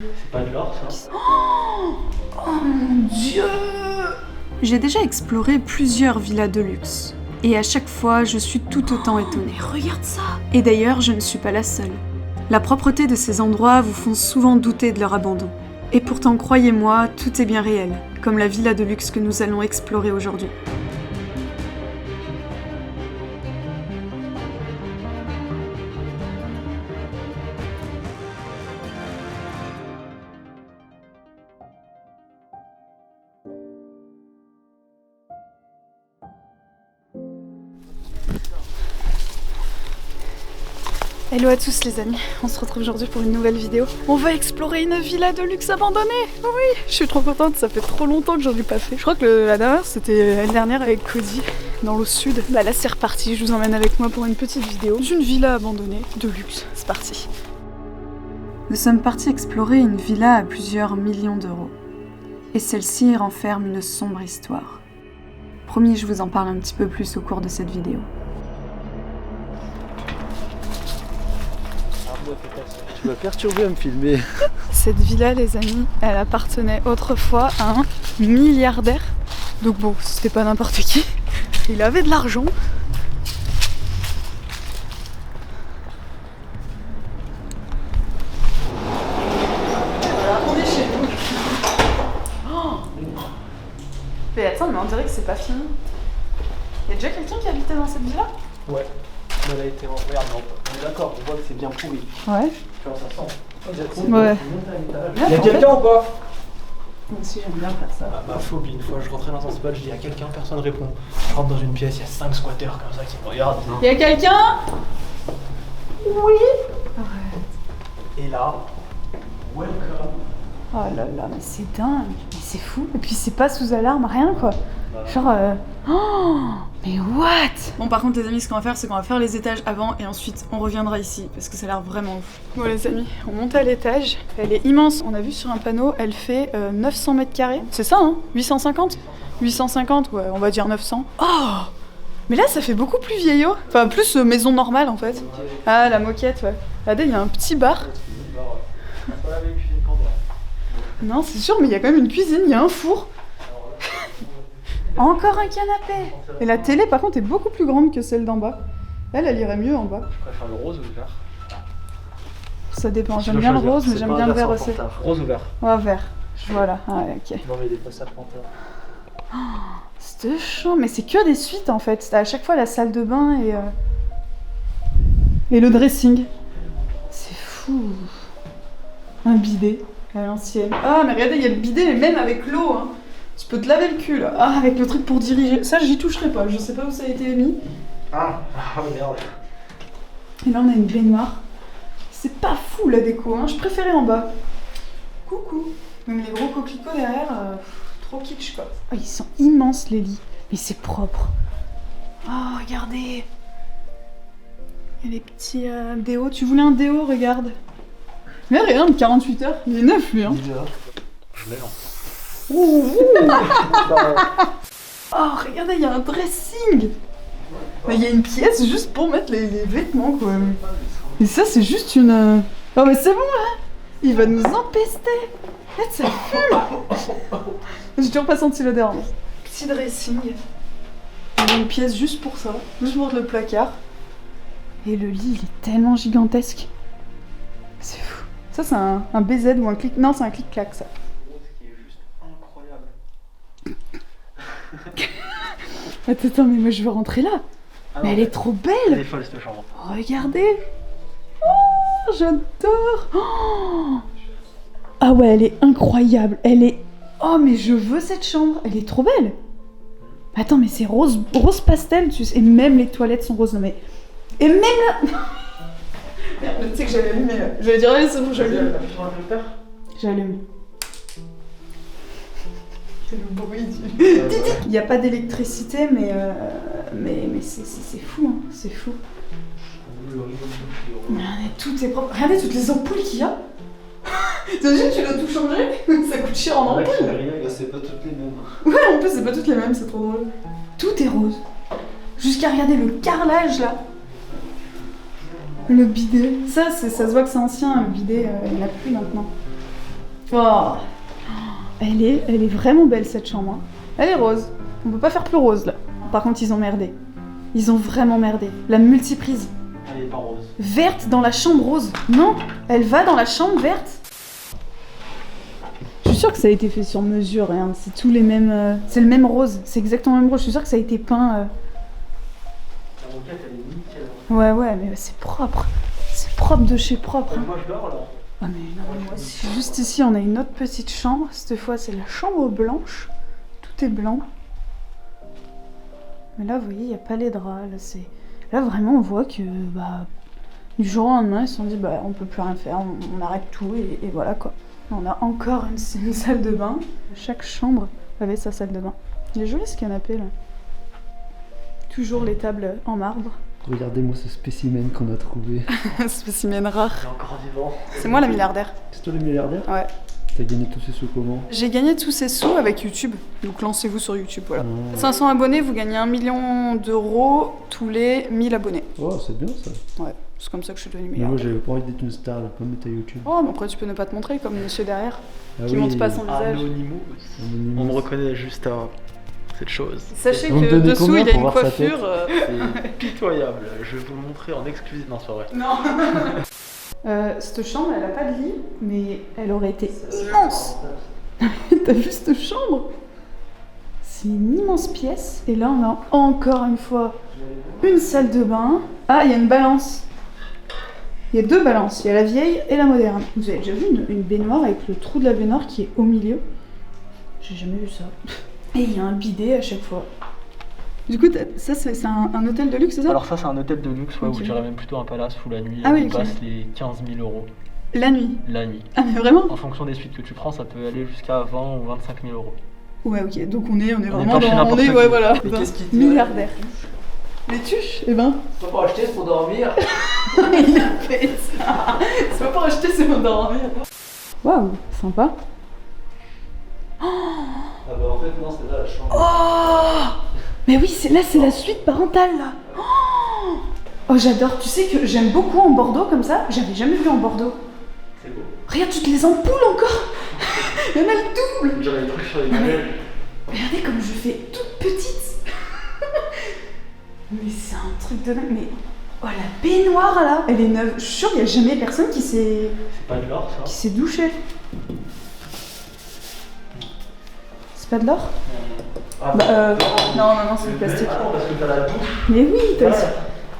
C'est pas de l'or, ça? Oh mon Dieu! J'ai déjà exploré plusieurs villas de luxe. Et à chaque fois, je suis tout autant étonnée. Mais regarde ça! Et d'ailleurs, je ne suis pas la seule. La propreté de ces endroits vous font souvent douter de leur abandon. Et pourtant, croyez-moi, tout est bien réel, comme la villa de luxe que nous allons explorer aujourd'hui. Hello à tous les amis, on se retrouve aujourd'hui pour une nouvelle vidéo. On va explorer une villa de luxe abandonnée. Oui, je suis trop contente, ça fait trop longtemps que j'en ai pas fait. Je crois que la dernière c'était l'année dernière avec Cody, dans le sud. Bah là c'est reparti, je vous emmène avec moi pour une petite vidéo d'une villa abandonnée de luxe. C'est parti. Nous sommes partis explorer une villa à plusieurs millions d'euros. Et celle-ci renferme une sombre histoire. Promis, je vous en parle un petit peu plus au cours de cette vidéo. Tu vas perturber à me filmer. Cette villa, les amis, elle appartenait autrefois à un milliardaire. Donc bon, c'était pas n'importe qui. Il avait de l'argent. Voilà, on est chez nous. Oh, mais attends, mais on dirait que c'est pas fini. Il y a déjà quelqu'un qui habitait dans cette villa? Ouais. Elle a été en... Regarde, on est d'accord, on voit que c'est bien pourri. Ouais. Tu vois, ça sent. Ouais. Il y a quelqu'un ou pas? Moi aussi, j'aime bien faire ça. Ah, ma phobie, une fois je rentrais dans un spot, je dis à quelqu'un, personne répond. Je rentre dans une pièce, il y a 5 squatteurs comme ça qui me regardent. Il y a quelqu'un? Oui. Arrête. Et là, welcome. Oh là là, mais c'est dingue, mais c'est fou. Et puis c'est pas sous alarme, rien quoi. Genre, oh, mais what? Bon, par contre, les amis, ce qu'on va faire, c'est qu'on va faire les étages avant et ensuite on reviendra ici parce que ça a l'air vraiment ouf. Bon, les amis, on monte à l'étage. Elle est immense. On a vu sur un panneau, elle fait 900 mètres carrés. C'est ça, hein? 850? 850, ouais, on va dire 900. Oh! Mais là, ça fait beaucoup plus vieillot. Enfin, plus maison normale en fait. Ah, la moquette, ouais. Regardez, il y a un petit bar. Non, c'est sûr, mais il y a quand même une cuisine, il y a un four. Encore un canapé. Et la télé, par contre, est beaucoup plus grande que celle d'en bas. Elle irait mieux en bas. Je préfère le rose ou le vert? Ça dépend, j'aime bien le rose, mais j'aime bien le vert aussi. Rose ou vert? Ouais, vert. Voilà, ah, ouais, ok. Non, mais il est pas serpentard. C'est chiant, mais c'est que des suites en fait. À chaque fois la salle de bain et le dressing. C'est fou. Un bidet à l'ancienne. Ah, mais regardez, il y a le bidet, mais même avec l'eau. Hein. Tu peux te laver le cul là. Ah, avec le truc pour diriger. Ça, j'y toucherai pas. Je sais pas où ça a été mis. Ah merde. Et là, on a une baignoire. C'est pas fou la déco, hein. Je préférais en bas. Coucou. Même les gros coquelicots derrière, trop kitsch quoi. Oh, ils sont immenses les lits. Mais c'est propre. Oh, regardez. Il y a les petits déos. Tu voulais un déo, regarde. Mais regarde, 48 heures. Il est neuf lui, hein. Je l'ai là. Ouh. Oh, regardez, il y a un dressing. Bah, il y a une pièce juste pour mettre les vêtements quoi. Et ça, c'est juste une... Oh, mais c'est bon là. Il va nous empester. Regarde, ça fume. J'ai toujours pas senti l'odeur. Petit dressing. Il y a une pièce juste pour ça. Juste pour le placard. Et le lit, il est tellement gigantesque. C'est fou. Ça, c'est un BZ ou un clic... Non, c'est un clic-clac, ça. Qui est juste incroyable. Attends, mais moi, je veux rentrer là. Ah mais non, elle est trop belle. Elle est folle, cette chambre. Regardez. Oh, j'adore. Oh. Ah ouais, elle est incroyable. Elle est... Oh, mais je veux cette chambre. Elle est trop belle. Attends, mais c'est rose pastel, tu sais. Et même les toilettes sont roses. Non, mais... Et même là... Merde, tu sais que j'avais allumé là. J'allais dire, allez, c'est bon, j'allume. J'ai allumé. Quel bruit du... Il n'y a pas d'électricité, mais c'est fou, hein. C'est fou. Regardez, tout est propre. Regardez toutes les ampoules qu'il y a. T'imagines, tu dois tout changer. Ça coûte cher en ampoule. C'est pas toutes les mêmes. Ouais, en plus, c'est pas toutes les mêmes, c'est trop drôle. Tout est rose. Jusqu'à regarder le carrelage là. Le bidet. Ça se voit que c'est ancien, le bidet, il n'y en a plus maintenant. Oh. Elle est vraiment belle cette chambre. Hein. Elle est rose. On peut pas faire plus rose là. Par contre, ils ont merdé. Ils ont vraiment merdé. La multiprise. Elle est pas rose. Verte dans la chambre rose. Non, elle va dans la chambre verte. Je suis sûre que ça a été fait sur mesure. Hein. C'est tous les mêmes. C'est le même rose. C'est exactement le même rose. Je suis sûre que ça a été peint. La moquette, elle est nickel. Ouais, mais c'est propre. C'est propre de chez propre. Hein. Moi, je dors là. Ah mais non, mais moi aussi. Juste ici, on a une autre petite chambre. Cette fois, c'est la chambre blanche. Tout est blanc. Mais là, vous voyez, il n'y a pas les draps. Là, vraiment, on voit que du jour au lendemain, ils se sont dit on peut plus rien faire, on arrête tout et voilà quoi. On a encore une salle de bain. Chaque chambre avait sa salle de bain. Il est joli ce canapé là. Toujours les tables en marbre. Regardez-moi ce spécimen qu'on a trouvé. Spécimen rare. Il est encore vivant. C'est moi la milliardaire. C'est toi le milliardaire? Ouais. T'as gagné tous ces sous comment? J'ai gagné tous ces sous avec YouTube. Donc lancez-vous sur YouTube, voilà. Ah. 500 abonnés, vous gagnez 1 million d'euros tous les 1000 abonnés. Oh, c'est bien ça. Ouais, c'est comme ça que je suis devenue Mais moi, milliardaire. j'avais pas envie d'être une star, j'ai pas mettre à YouTube. Oh, mais après tu peux ne pas te montrer comme monsieur derrière, Ah qui montre pas son visage. Anonymous. On me reconnaît juste à cette chose. Sachez Vous me que donnez dessous combien il a pour une voir sa coiffure. C'est pitoyable. Je vais vous le montrer en exclusif. Non, c'est vrai. Non. Cette chambre, elle a pas de lit, mais elle aurait été immense. T'as vu cette chambre? C'est une immense pièce. Et là, on a encore une fois une salle de bain. Ah, il y a une balance. Il y a deux balances. Il y a la vieille et la moderne. Vous avez déjà vu une baignoire avec le trou de la baignoire qui est au milieu? J'ai jamais vu ça. Et il y a un bidet à chaque fois. Du coup, ça, c'est un hôtel de luxe, c'est ça? Alors, ça, c'est un hôtel de luxe, ouais, Ok. ou je dirais même plutôt un palace où la nuit, Ah oui, on ok. passe les 15 000 euros La nuit. la nuit. Ah, mais vraiment? En fonction des suites que tu prends, ça peut aller jusqu'à 20 ou 25 000 euros. Ouais, ok. Donc on est vraiment pas chez dans. n'importe qui. Ouais, voilà. Mais qu'est-ce qui te Milliardaire. Les tuches? Eh ben. C'est pas pour acheter, c'est pour dormir. Il a fait ça. C'est pas pour acheter, c'est pour dormir. Waouh, sympa. Ah bah en fait, non, c'est là la chambre. Oh! Mais oui, c'est la suite parentale là. Oh, j'adore. Tu sais que j'aime beaucoup en Bordeaux comme ça. J'avais jamais vu en Bordeaux. C'est beau. Regarde toutes les ampoules encore. Il y en a le double. On dirait des trucs sur les Ah, mais- manèges. Regardez comme je fais toute petite. Mais c'est un truc de dingue. Mais oh, la baignoire là, elle est neuve. Je suis sûre qu'il n'y a jamais personne qui s'est C'est pas de l'or, ça. douché. C'est pas de l'or? Ah, Non, c'est du plastique. Ah non, parce que t'as la douche. Mais oui, t'as Ouais.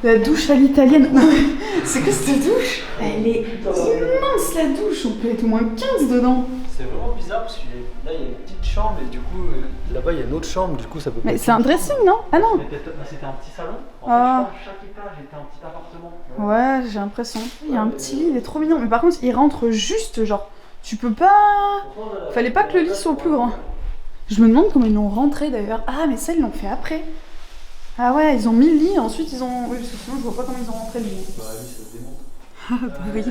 la douche à l'italienne. Non, mais c'est que cette douche? Elle est immense la douche. On peut être au moins 15 dedans. C'est vraiment bizarre parce que là, il y a une petite chambre et du coup, là-bas, il y a une autre chambre, du coup, ça peut pas Mais être c'est un dressing, non? Ah non. C'était un petit salon. En Ah. fait, je pense que chaque étage était un petit appartement. Ouais, j'ai l'impression. Il y a un petit lit, il est trop mignon. Mais par contre, il rentre juste, genre, tu peux pas. Fallait pas que le lit soit plus grand. Je me demande comment ils l'ont rentré d'ailleurs. Ah, mais ça, ils l'ont fait après. Ah ouais, ils ont mis le lit, ensuite ils ont. Oui, parce que sinon, je vois pas comment ils ont rentré le lit. Bah oui, ça se démonte. Ah, bah oui.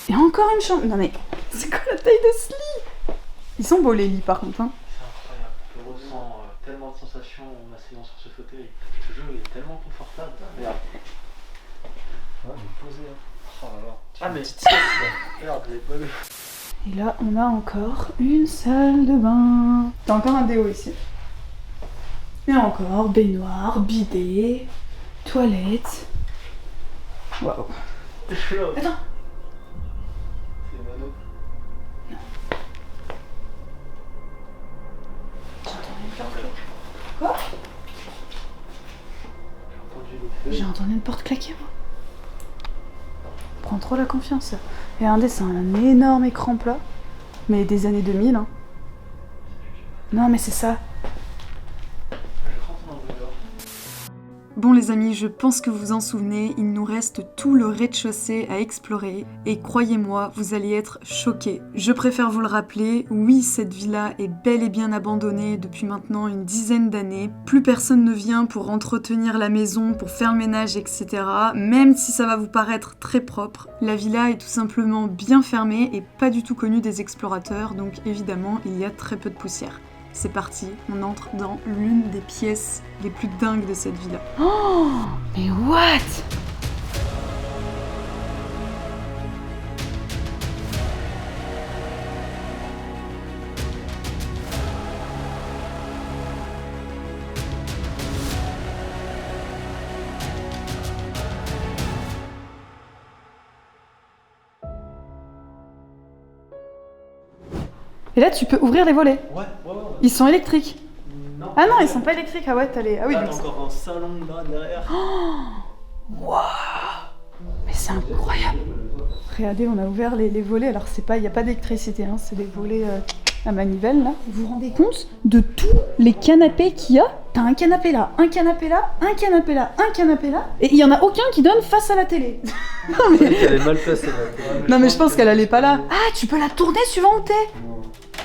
Et encore une chambre. Non, mais c'est quoi la taille de ce lit? Ils sont beaux les lits par contre, hein. C'est incroyable. Je ressens tellement de sensations en m'asseyant sur ce fauteuil. Je te jure, il est tellement confortable. Merde. Ah, j'ai posé, hein. Oh là là. Ah, mais. Petite sieste, là. Merde, j'ai pas vu. Et là, on a encore une salle de bain. T'as encore un déo ici. Et encore baignoire, bidet, toilette. Waouh. Je suis là. Attends. C'est Mano. Quoi? J'ai entendu le feu. J'ai entendu une porte claquer, moi. Prends trop la confiance. Et regardez, c'est un énorme écran plat. Mais des années 2000, hein. Non, mais c'est ça. Je rentre dans le dehors. Bon les amis, je pense que vous vous en souvenez, il nous reste tout le rez-de-chaussée à explorer et croyez-moi, vous allez être choqués. Je préfère vous le rappeler, oui, cette villa est bel et bien abandonnée depuis maintenant une dizaine d'années. Plus personne ne vient pour entretenir la maison, pour faire le ménage, etc. Même si ça va vous paraître très propre, la villa est tout simplement bien fermée et pas du tout connue des explorateurs, donc évidemment, il y a très peu de poussière. C'est parti, on entre dans l'une des pièces les plus dingues de cette villa. Oh, mais what? Et là, tu peux ouvrir les volets. Ouais. Ils sont électriques. Non. Ah non, ils sont pas électriques. Ah ouais, t'as les... Ah oui, Là, donc t'as encore un salon là derrière. Waouh! Mais c'est incroyable! Regardez, on a ouvert les volets, alors c'est pas, il n'y a pas d'électricité, hein, c'est des volets à manivelle là. Vous vous rendez compte de tous les canapés qu'il y a? T'as un canapé là, un canapé là, un canapé là, un canapé là, et il y en a aucun qui donne face à la télé. Non mais, Elle est mal placée là. non, mais je pense qu'elle allait pas là. Ah, tu peux la tourner suivant où t'es!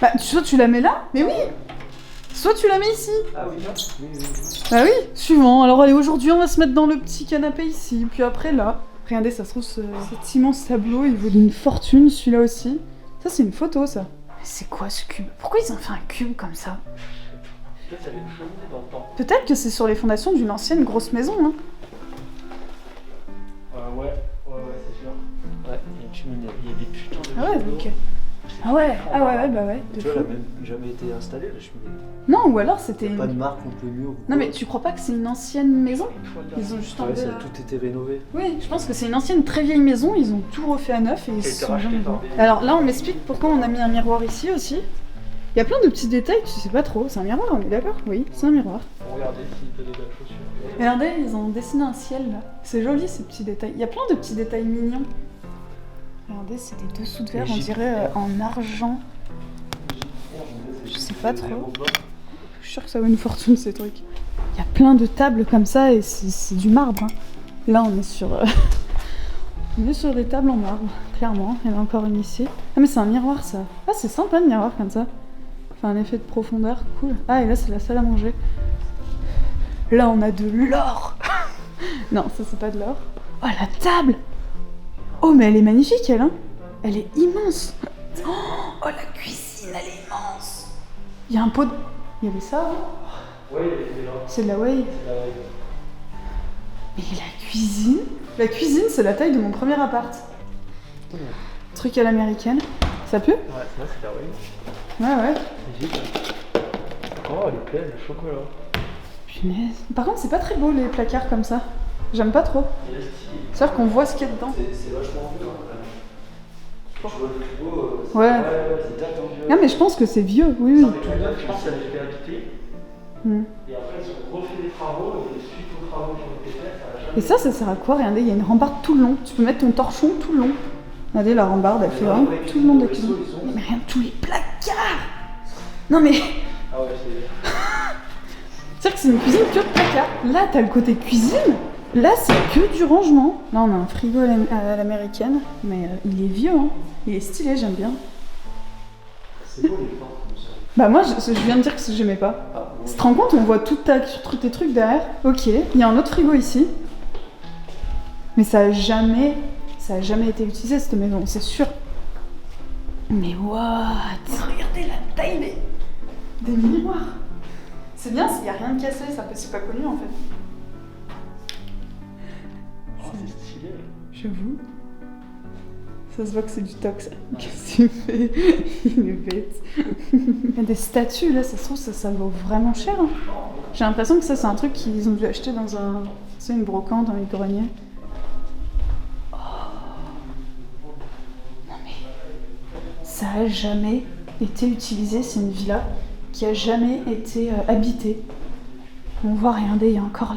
Bah, soit tu la mets là, mais oui! Soit tu la mets ici. Ah oui, là. Oui. Bah oui, suivant. Alors allez, aujourd'hui on va se mettre dans le petit canapé ici, puis après là. Regardez, ça se trouve, cet immense tableau, il vaut d'une fortune, celui-là aussi. Ça, c'est une photo, ça. Mais c'est quoi ce cube? Pourquoi ils ont fait un cube comme ça? Peut-être qu'il y avait une cheminée dans le temps. Peut-être que c'est sur les fondations d'une ancienne grosse maison, hein. Ouais, c'est sûr. Ouais, il y a une cheminée, il y a des putains de... Ah ouais, rideaux. donc... Ah ouais, bah ouais, de Tu vois, elle a fou. même jamais été installée la cheminée. Non, ou alors c'était Pas de une... marque contre le mur. Non mais tu crois pas que c'est une ancienne maison? Ils ont juste Ouais, enlevé ça a la- tout été rénové. Oui, je pense que c'est une ancienne très vieille maison, ils ont tout refait à neuf et ils Qui a se été sont racheté jamais par vus. des- Alors là, on m'explique pourquoi on a mis un miroir ici aussi. Il y a plein de petits détails, tu sais pas trop. C'est un miroir, on est d'accord? Oui, c'est un miroir. Regardez si t'as des belles chaussures. Regardez, ils ont dessiné un ciel là. C'est joli ces petits détails. Il y a plein de petits détails mignons. Regardez, c'est des dessous de verre, on dirait en argent. Je sais pas trop. Je suis sûre que ça vaut une fortune ces trucs. Il y a plein de tables comme ça et c'est du marbre, hein. Là, on est sur... on est sur des tables en marbre, clairement. Il y en a encore une ici. Ah mais c'est un miroir ça. Ah c'est sympa le miroir comme ça. Fait un effet de profondeur, cool. Ah et là c'est la salle à manger. Là on a de l'or. Non, ça c'est pas de l'or. Oh la table. Oh mais elle est magnifique elle, hein. Elle est immense. Oh la cuisine elle est immense. Il y a un pot de... Il y avait ça, hein. Ouais, il est là. C'est de la whey. C'est la... Mais la cuisine? La cuisine, c'est la taille de mon premier appart. Truc à l'américaine. Ça pue? Ouais, là c'est la way. Ouais. Magnifique. Oh, elle est pleine, le chocolat. Punaise. Par contre, c'est pas très beau les placards comme ça. J'aime pas trop. Il est stylé. C'est-à-dire qu'on voit ce qu'il y a dedans. C'est vachement vieux quand même. Tu vois le frigo, Ouais. c'est date en vieux. Non, mais je pense que c'est vieux, oui, oui. Ça, mais tout neuf, je pense qu'elle a été habitée. Hmm. Et après, ils ont refait des travaux, et suite aux travaux qui ont été faits, ça a jamais... Et ça sert à quoi? Regardez, il y a une rambarde tout le long. Tu peux mettre ton torchon tout le long. Regardez, la rambarde, elle fait vraiment tout le long de la cuisine. Mais regarde tous les placards! Non, mais. Ah ouais, c'est... C'est-à-dire que c'est une cuisine que de placards. Là, t'as le côté cuisine. Là, c'est que du rangement. Là, on a un frigo à l'américaine. Mais il est vieux, hein. Il est stylé, j'aime bien. C'est beau les plantes comme ça. Bah, moi, je viens de dire que j'aimais pas. Ah, Tu te rends compte, on voit tous tes trucs derrière. Ok, il y a un autre frigo ici. Mais ça a jamais été utilisé cette maison, c'est sûr. Mais what? Regardez la taille des miroirs. C'est bien s'il n'y a rien de cassé, c'est pas connu en fait. Oh, c'est stylé. J'avoue. Ça se voit que c'est du tox. Qu'est-ce que tu fais? Il est bête. Il y a des statues là, ça se trouve, ça vaut vraiment cher. Hein. J'ai l'impression que ça, c'est un truc qu'ils ont dû acheter dans une brocante, dans un grenier. Oh. Non mais. Ça a jamais été utilisé, c'est une villa qui a jamais été habitée. On voit, regardez, il y a encore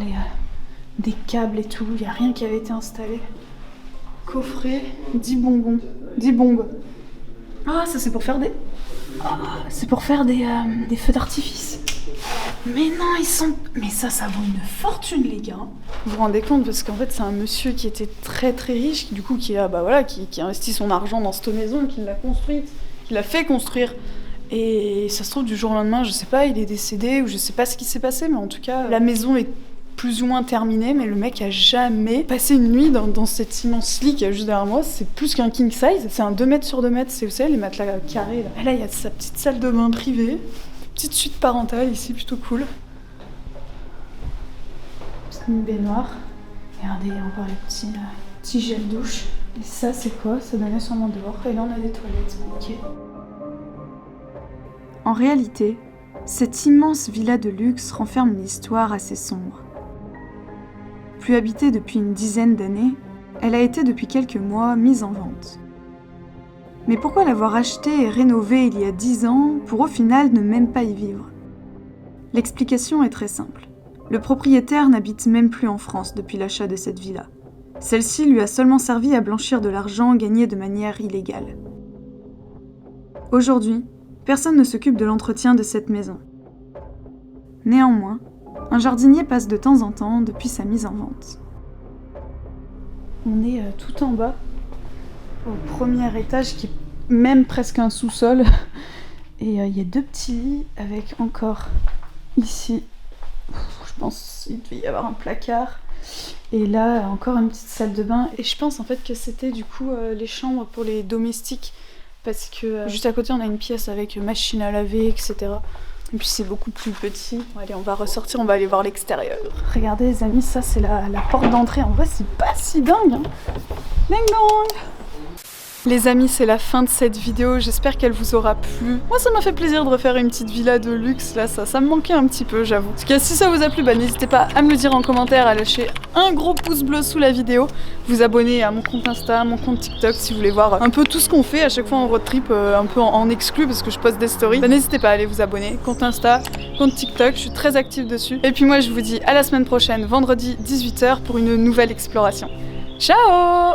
des câbles et tout, il n'y a rien qui avait été installé. Coffret, 10 bonbons, 10 bombes. Ah, ça c'est pour faire des... Ah, c'est pour faire des feux d'artifice. Mais non, ils sont... Mais ça vaut une fortune, les gars. Vous vous rendez compte, parce qu'en fait, c'est un monsieur qui était très très riche, qui a investi son argent dans cette maison, qui l'a construite, qui l'a fait construire. Et ça se trouve, du jour au lendemain, je sais pas, il est décédé, ou je sais pas ce qui s'est passé, mais en tout cas, la maison est plus ou moins terminée, mais le mec a jamais passé une nuit dans cet immense lit qu'il y a juste derrière moi. C'est plus qu'un king size, c'est un 2 mètres sur 2 mètres, c'est, vous savez, les matelas carrés. Là, et là, il y a sa petite salle de bain privée, petite suite parentale ici, plutôt cool. Petite baignoire. Regardez, il y a encore les petits gels douche. Et ça, c'est quoi? Ça donnait sûrement dehors. Et là, on a des toilettes. Ok. En réalité, cette immense villa de luxe renferme une histoire assez sombre. Plus habitée depuis une dizaine d'années, elle a été depuis quelques mois mise en vente. Mais pourquoi l'avoir achetée et rénovée il y a 10 ans pour au final ne même pas y vivre? L'explication est très simple. Le propriétaire n'habite même plus en France depuis l'achat de cette villa. Celle-ci lui a seulement servi à blanchir de l'argent gagné de manière illégale. Aujourd'hui, personne ne s'occupe de l'entretien de cette maison. Néanmoins, un jardinier passe de temps en temps depuis sa mise en vente. On est tout en bas, au premier étage qui est même presque un sous-sol. Et il y a 2 petits lits avec encore ici, je pense qu'il devait y avoir un placard. Et là, encore une petite salle de bain. Et je pense en fait que c'était du coup les chambres pour les domestiques. Parce que juste à côté, on a une pièce avec machine à laver, etc. Et puis c'est beaucoup plus petit. Bon, allez, on va ressortir, on va aller voir l'extérieur. Regardez les amis, ça c'est la porte d'entrée. En vrai, c'est pas si dingue. Hein. Ding dong. Les amis, c'est la fin de cette vidéo, j'espère qu'elle vous aura plu. Moi, ça m'a fait plaisir de refaire une petite villa de luxe, là, ça me manquait un petit peu, j'avoue. En tout cas, si ça vous a plu, n'hésitez pas à me le dire en commentaire, à lâcher un gros pouce bleu sous la vidéo, vous abonner à mon compte Insta, à mon compte TikTok, si vous voulez voir un peu tout ce qu'on fait, à chaque fois en road trip, un peu en exclu, parce que je poste des stories. N'hésitez pas à aller vous abonner, compte Insta, compte TikTok, je suis très active dessus. Et puis moi, je vous dis à la semaine prochaine, vendredi 18h, pour une nouvelle exploration. Ciao!